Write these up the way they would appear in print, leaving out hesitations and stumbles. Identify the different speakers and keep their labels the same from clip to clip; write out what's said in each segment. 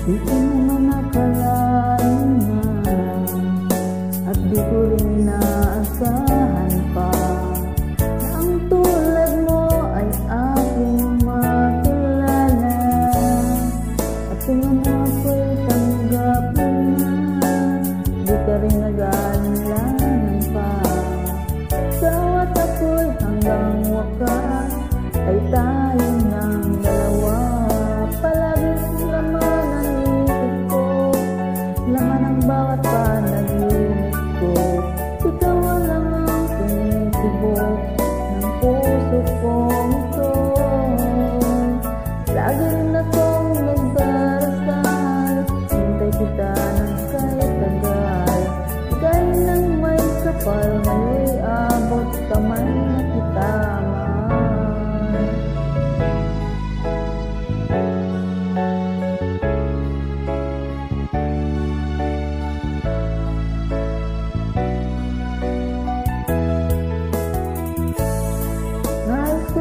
Speaker 1: Di ko naman nakalain na, at di ko rin inaasahan pa, na ang tulad mo ay aking makilala. At kung ano ako'y tanggap mo na, di ka rin nag-aalilangan pa. Bawat ako'y hanggang wakas ay tayo ng dalawa. Palaging laman ang isip ko, laman ang bawat panaginip ko. Ikaw lang ang tumitibok ng puso kong ito. Lagi rin akong nagdarasal, hintay kita ng kahit tagal. Gaya ng may kapal, ngayon'y abot kamay na kita.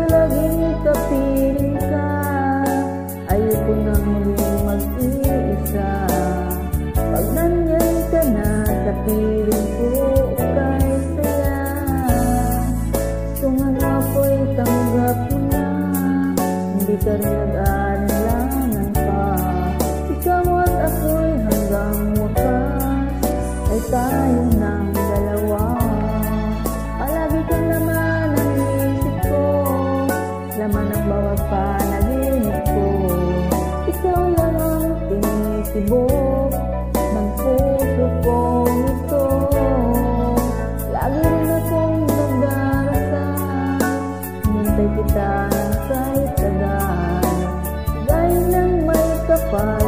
Speaker 1: Laging kapiling ka, ayoko nang maging mag-iisa. Pag nandyan ka na sa piling ko, kay saya. Kung ano ako'y tanggap mo na, hindi ka rin nag-aalilangan pa. Ikaw at ako'y hanggang wakas ay tayo ng dalawa. Palagi ka naman ang isip ko, laman ang bawat panaginip ko. Ikaw lang ang tinitibok ng puso kong ito. Lagi rin akong nagdarasal, hinintay kita ng kahit tagal. Gaya ng may kapal,